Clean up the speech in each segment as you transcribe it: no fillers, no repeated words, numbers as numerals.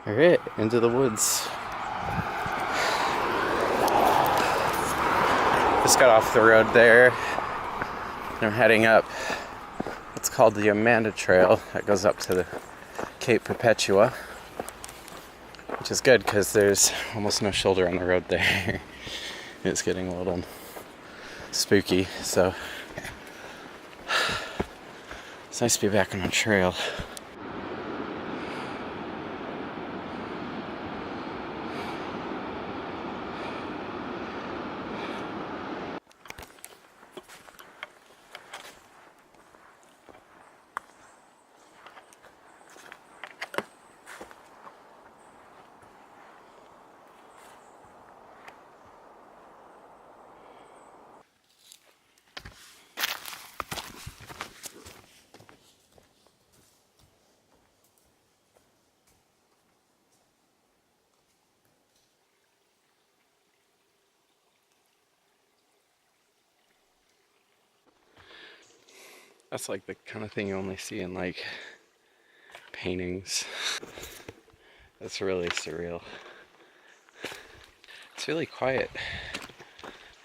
Alright, into the woods. Just got off the road there. I'm heading up what's called the Amanda Trail that goes up to the Cape Perpetua, which is good because there's almost no shoulder on the road there. It's getting a little spooky, so it's nice to be back on a trail. That's like the kind of thing you only see in like paintings. That's really surreal. It's really quiet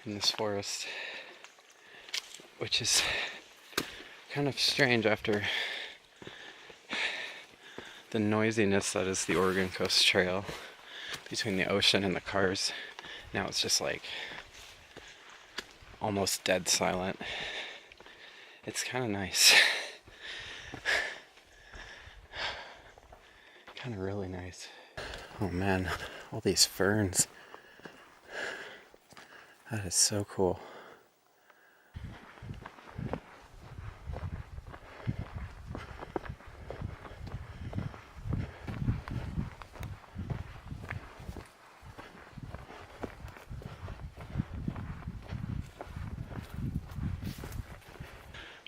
in this forest, which is kind of strange after the noisiness that is the Oregon Coast Trail between the ocean and the cars. Now it's just like almost dead silent. It's kind of nice. Kind of really nice. Oh man, all these ferns. That is so cool.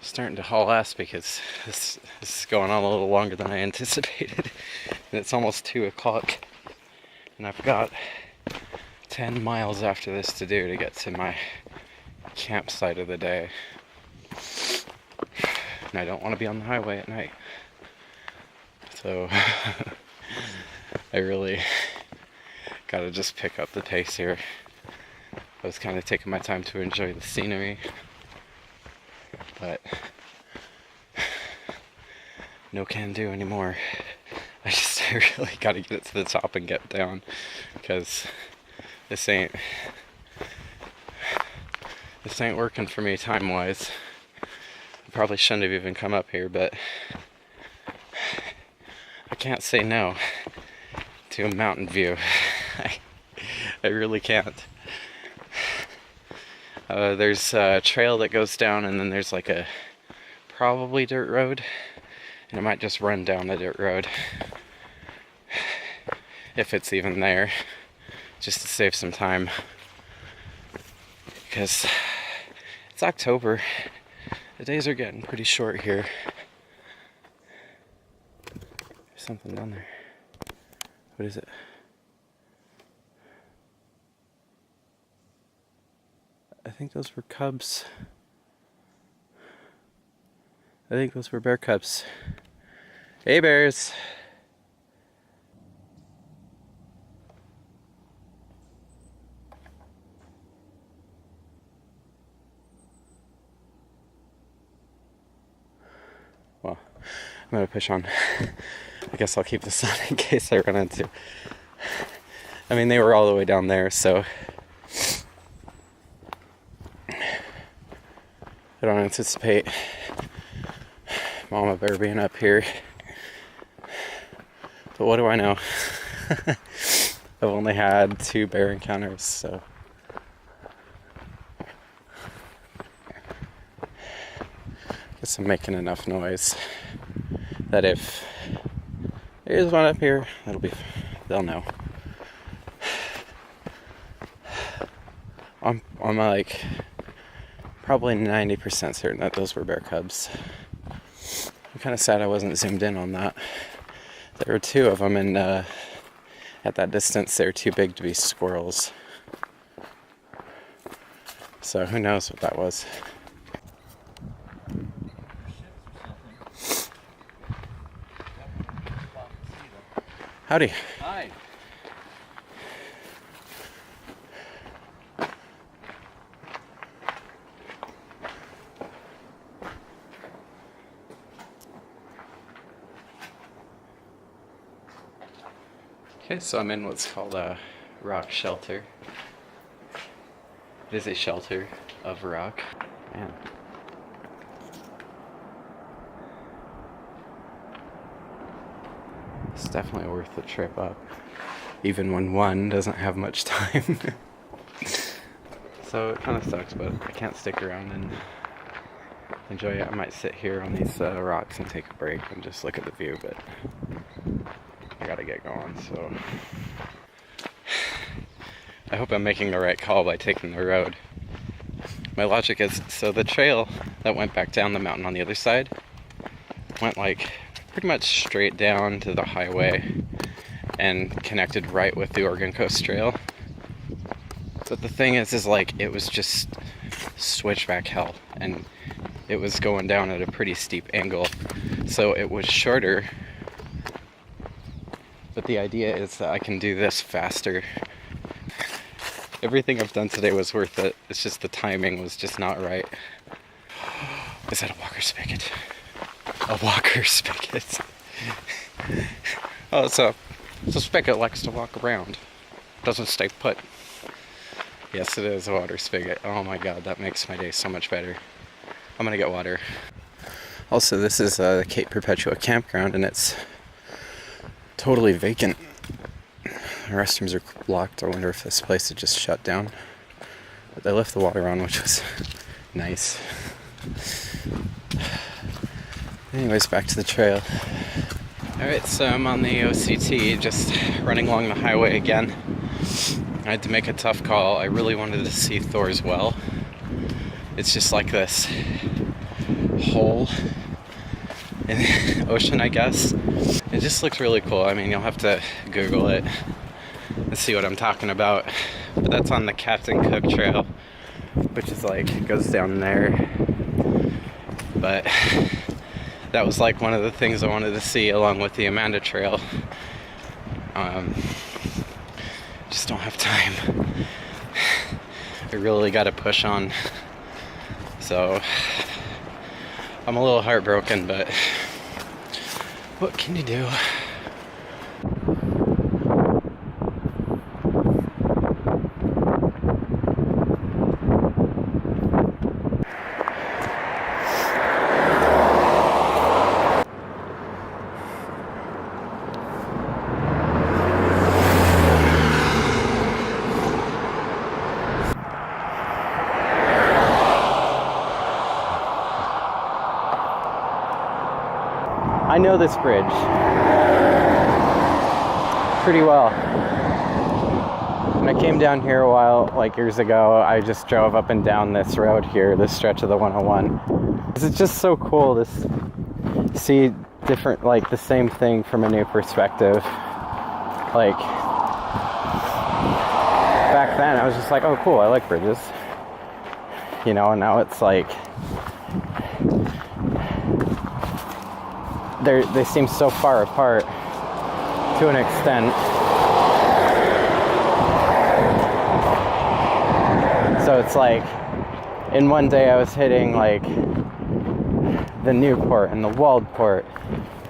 Starting to haul ass because this is going on a little longer than I anticipated. And it's almost 2 o'clock. And I've got 10 miles after this to do to get to my campsite of the day. And I don't want to be on the highway at night. So I really gotta just pick up the pace here. I was kind of taking my time to enjoy the scenery. But no can do anymore. I really gotta get it to the top and get down, because this ain't working for me time wise. I probably shouldn't have even come up here, but I can't say no to a mountain view. I really can't. There's a trail that goes down, and then there's like a probably dirt road, and I might just run down the dirt road if it's even there, just to save some time, because it's October. The days are getting pretty short here. There's something down there. What is it? I think those were cubs. I think those were bear cubs. Hey bears! Well, I'm gonna push on. I guess I'll keep this on in case I run into. I mean, they were all the way down there, so I don't anticipate Mama Bear being up here. But what do I know? I've only had 2 bear encounters, so I guess I'm making enough noise that if there's one up here, they'll know. I'm like probably 90% certain that those were bear cubs. I'm kind of sad I wasn't zoomed in on that. There were 2 of them, and at that distance they're too big to be squirrels. So who knows what that was. Howdy. Hi. Okay, so I'm in what's called a rock shelter. It is a shelter of rock. Man. It's definitely worth the trip up, even when one doesn't have much time. So it kind of sucks, but I can't stick around and enjoy it. I might sit here on these rocks and take a break and just look at the view, but I gotta get going, so I hope I'm making the right call by taking the road. My logic is, so the trail that went back down the mountain on the other side went like pretty much straight down to the highway and connected right with the Oregon Coast Trail. But the thing is like, it was just switchback hell, and it was going down at a pretty steep angle, so it was shorter. But the idea is that I can do this faster. Everything I've done today was worth it. It's just the timing was just not right. Is that a walker spigot? A walker spigot. Oh, it's a spigot likes to walk around. Doesn't stay put. Yes, it is a water spigot. Oh my god, that makes my day so much better. I'm gonna get water. Also, this is the Cape Perpetua campground, and it's totally vacant. The restrooms are locked. I wonder if this place had just shut down. But they left the water on, which was nice. Anyways, back to the trail. Alright, so I'm on the OCT, just running along the highway again. I had to make a tough call. I really wanted to see Thor's Well. It's just like this hole in the ocean, I guess. It just looks really cool. I mean, you'll have to Google it and see what I'm talking about. But that's on the Captain Cook Trail, which is like, goes down there. But that was like one of the things I wanted to see along with the Amanda Trail. Just don't have time. I really got to push on. So I'm a little heartbroken, but what can you do? I know this bridge pretty well. When I came down here a while, like years ago, I just drove up and down this road here, this stretch of the 101. It's just so cool to see different, like the same thing from a new perspective. Like, back then I was just like, oh cool, I like bridges. You know, and now it's like, they seem so far apart to an extent. So it's like, in one day I was hitting like the Newport and the Waldport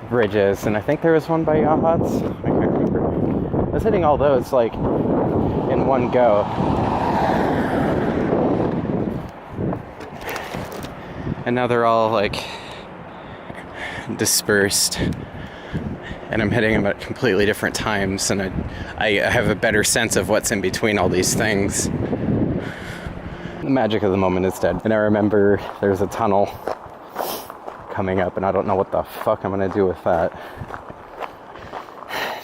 bridges, and I think there was one by Yachats. I can't remember. I was hitting all those like in one go. And now they're all like dispersed, and I'm hitting them at completely different times, and I have a better sense of what's in between all these things. The magic of the moment is dead. And I remember there's a tunnel coming up, and I don't know what the fuck I'm gonna do with that.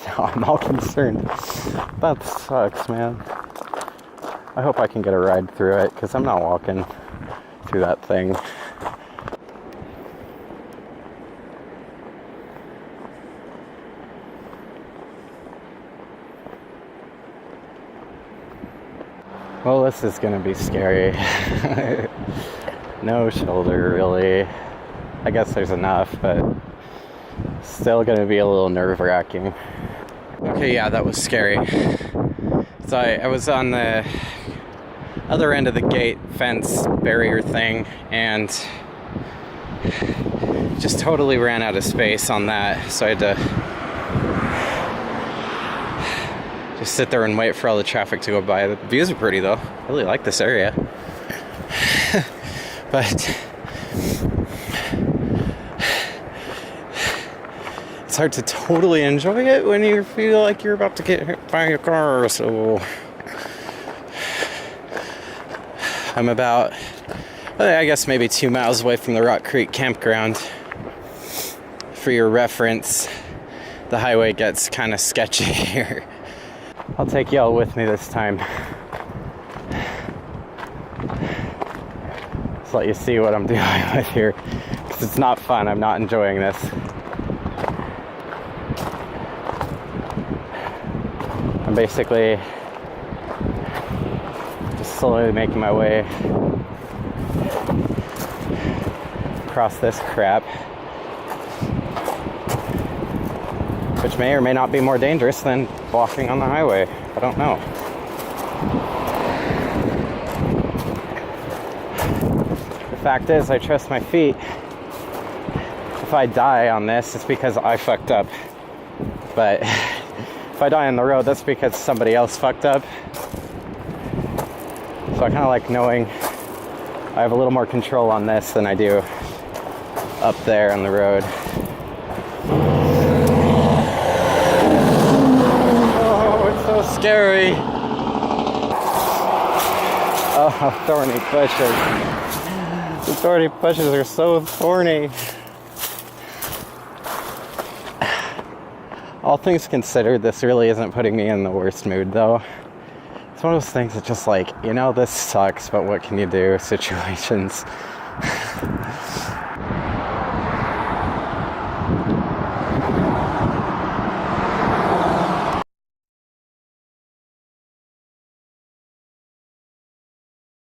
Now I'm all concerned. That sucks, man. I hope I can get a ride through it, because I'm not walking through that thing. Well, this is gonna be scary. No shoulder, really. I guess there's enough, but still gonna be a little nerve-wracking. Okay, yeah, that was scary. So I was on the other end of the gate fence barrier thing and just totally ran out of space on that. So I had to just sit there and wait for all the traffic to go by. The views are pretty though. I really like this area. But it's hard to totally enjoy it when you feel like you're about to get hit by a car. So I'm about, I guess, maybe 2 miles away from the Rock Creek campground. For your reference, the highway gets kind of sketchy here. I'll take y'all with me this time. Just let you see what I'm dealing with here, because it's not fun. I'm not enjoying this. I'm basically just slowly making my way across this crap, which may or may not be more dangerous than walking on the highway. I don't know. The fact is, I trust my feet. If I die on this, it's because I fucked up. But if I die on the road, that's because somebody else fucked up. So I kind of like knowing I have a little more control on this than I do up there on the road. Oh, it's so scary. Oh, thorny bushes. The thorny bushes are so thorny. All things considered, this really isn't putting me in the worst mood, though. It's one of those things that just like, you know, this sucks, but what can you do? Situations.